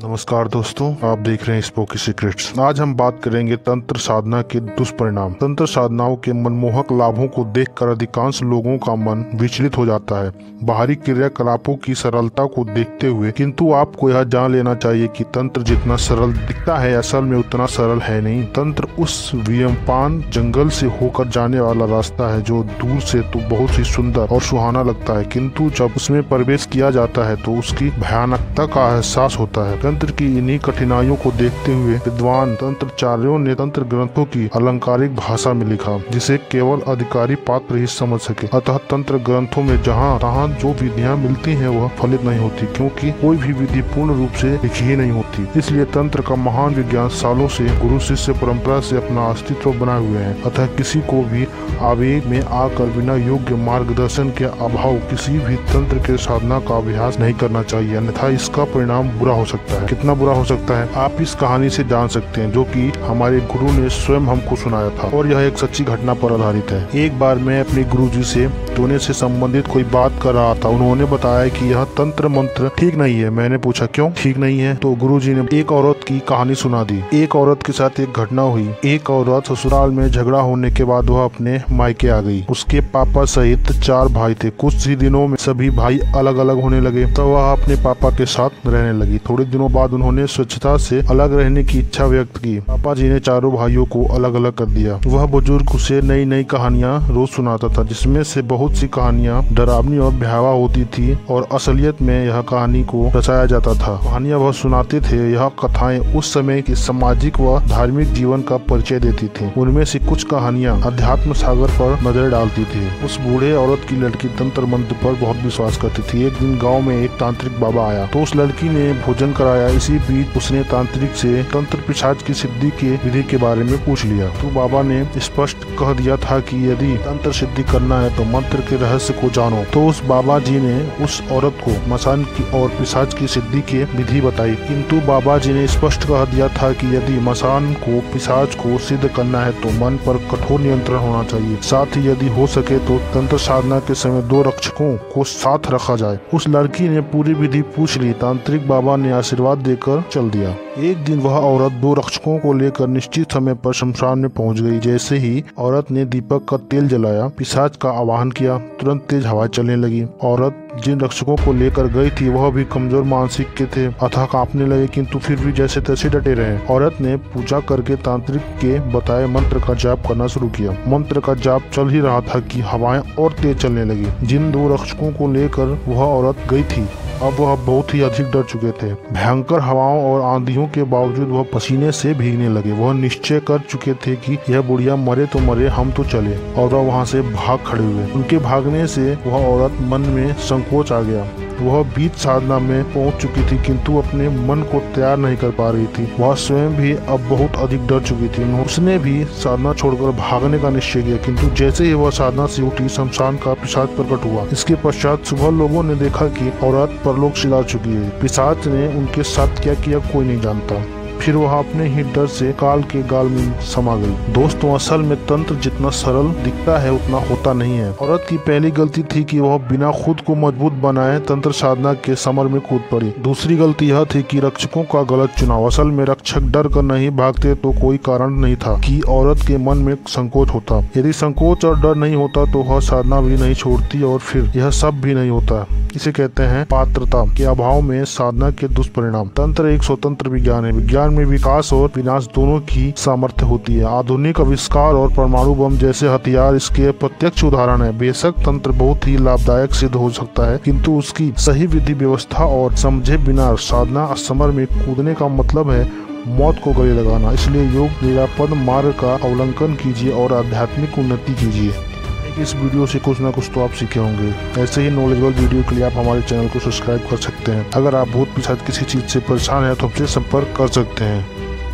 नमस्कार दोस्तों, आप देख रहे हैं स्पोकी सीक्रेट्स। आज हम बात करेंगे तंत्र साधना के दुष्परिणाम। तंत्र साधनाओं के मनमोहक लाभों को देखकर अधिकांश लोगों का मन विचलित हो जाता है, बाहरी क्रियाकलापों की सरलता को देखते हुए। किंतु आपको यह जान लेना चाहिए कि तंत्र जितना सरल दिखता है असल में उतना सरल है नहीं। तंत्र उस वियमपान जंगल से होकर जाने वाला रास्ता है जो दूर से तो बहुत ही सुंदर और सुहाना लगता है, किंतु जब उसमें प्रवेश किया जाता है तो उसकी भयानकता का एहसास होता है। तंत्र की इन्हीं कठिनाइयों को देखते हुए विद्वान तंत्राचार्यों ने तंत्र ग्रंथों की अलंकारिक भाषा में लिखा, जिसे केवल अधिकारी पात्र ही समझ सके। अतः तंत्र ग्रंथों में जहाँ तहाँ जो विधियाँ मिलती हैं वह फलित नहीं होती, क्योंकि कोई भी विधि पूर्ण रूप से लिखी ही नहीं होती। इसलिए तंत्र का महान विज्ञान सालों से गुरु शिष्य परंपरा से अपना अस्तित्व बनाए हुए है। अतः किसी को भी आवेग में आकर बिना योग्य मार्गदर्शन के अभाव किसी भी तंत्र के साधना का अभ्यास नहीं करना चाहिए, अन्यथा इसका परिणाम बुरा हो सकता है। कितना बुरा हो सकता है आप इस कहानी से जान सकते हैं, जो कि हमारे गुरु ने स्वयं हमको सुनाया था, और यह एक सच्ची घटना पर आधारित है। एक बार मैं अपने गुरुजी से सोने से संबंधित कोई बात कर रहा था। उन्होंने बताया कि यह तंत्र मंत्र ठीक नहीं है। मैंने पूछा क्यों ठीक नहीं है, तो गुरुजी ने एक औरत की कहानी सुना दी। एक औरत के साथ एक घटना हुई। एक औरत ससुराल में झगड़ा होने के बाद वह अपने मायके आ गई। उसके पापा सहित 4 भाई थे। कुछ ही दिनों में सभी भाई अलग अलग होने लगे, तो वह अपने पापा के साथ रहने लगी। थोड़े दिनों बाद उन्होंने स्वच्छता से अलग रहने की इच्छा व्यक्त की। पापा जी ने चारों भाइयों को अलग अलग कर दिया। वह बुजुर्ग उसे नई नई कहानियां रोज सुनाता था, जिसमें से बहुत सी कहानियां डरावनी और भयावह होती थी, और असलियत में यह कहानी को रचाया जाता था। कहानियां वह सुनाते थे, यह कथाएं उस समय के सामाजिक व धार्मिक जीवन का परिचय देती थी। उनमें से कुछ कहानियां अध्यात्म सागर पर नजर डालती थी। उस बूढ़े औरत की लड़की तंत्र मंत्र पर बहुत विश्वास करती थी। एक दिन गाँव में एक तांत्रिक बाबा आया, तो उस लड़की ने भोजन कराया। इसी बीच उसने तांत्रिक से तंत्र पिशाच की सिद्धि के विधि के बारे में पूछ लिया। तो बाबा ने स्पष्ट कह दिया था कि यदि तंत्र सिद्धि करना है तो मंत्र के रहस्य को जानो। तो उस बाबा जी ने उस औरत को मसान की और पिशाच की सिद्धि के विधि बताई, किंतु बाबा जी ने स्पष्ट कह दिया था कि यदि मसान को पिशाच को सिद्ध करना है तो मन पर कठोर नियंत्रण होना चाहिए। साथ ही यदि हो सके तो तंत्र साधना के समय 2 रक्षकों को साथ रखा जाए। उस लड़की ने पूरी विधि पूछ ली। तांत्रिक बाबा ने आशीर्वाद देकर चल दिया। एक दिन वह औरत 2 रक्षकों को लेकर निश्चित समय पर शमशान में पहुंच गई। जैसे ही औरत ने दीपक का तेल जलाया, पिशाच का आवाहन किया, तुरंत तेज हवा चलने लगी। औरत जिन रक्षकों को लेकर गई थी वह भी कमजोर मानसिक के थे, अथाह कांपने लगे, किंतु फिर भी जैसे तैसे डटे रहे। औरत ने पूजा करके तांत्रिक के बताए मंत्र का जाप करना शुरू किया। मंत्र का जाप चल ही रहा था कि हवाएं और तेज चलने लगी। जिन 2 रक्षकों को लेकर वह औरत गई थी, अब वह बहुत ही अधिक डर चुके थे। भयंकर हवाओं और आंधियों के बावजूद वह पसीने से भीगने लगे। वह निश्चय कर चुके थे कि यह बुढ़िया मरे तो मरे, हम तो चले, और वह वहां से भाग खड़े हुए। उनके भागने से वह औरत मन में संकोच आ गया। वह बीच साधना में पहुंच चुकी थी, किंतु अपने मन को तैयार नहीं कर पा रही थी। वह स्वयं भी अब बहुत अधिक डर चुकी थी। उसने भी साधना छोड़कर भागने का निश्चय किया, किंतु जैसे ही वह साधना से उठी, शमशान का पिशाच प्रकट हुआ। इसके पश्चात सुबह लोगों ने देखा कि औरत परलोक सिधार चुकी है। पिशाच ने उनके साथ क्या किया कोई नहीं जानता। फिर वह अपने ही डर से काल के गाल में समा गई। दोस्तों, असल में तंत्र जितना सरल दिखता है उतना होता नहीं है। औरत की पहली गलती थी कि वह बिना खुद को मजबूत बनाए तंत्र साधना के समर में कूद पड़ी। दूसरी गलती यह थी कि रक्षकों का गलत चुनाव। असल में रक्षक डर कर नहीं भागते तो कोई कारण नहीं था कि औरत के मन में संकोच होता। यदि संकोच और डर नहीं होता तो वह साधना भी नहीं छोड़ती, और फिर यह सब भी नहीं होता। इसे कहते हैं पात्रता के अभाव में साधना के दुष्परिणाम। तंत्र एक स्वतंत्र विज्ञान है। विज्ञान में विकास और विनाश दोनों की सामर्थ्य होती है। आधुनिक आविष्कार और परमाणु बम जैसे हथियार इसके प्रत्यक्ष उदाहरण है। बेशक तंत्र बहुत ही लाभदायक सिद्ध हो सकता है, किंतु उसकी सही विधि व्यवस्था और समझे बिना साधना समर में कूदने का मतलब है मौत को गले लगाना। इसलिए योग निरापद मार्ग का अवलंबन कीजिए और आध्यात्मिक उन्नति कीजिए। इस वीडियो से कुछ ना कुछ तो आप सीखे होंगे। ऐसे ही नॉलेजेबल वीडियो के लिए आप हमारे चैनल को सब्सक्राइब कर सकते हैं। अगर आप भूत पिशाच किसी चीज से परेशान हैं तो हमसे संपर्क कर सकते हैं।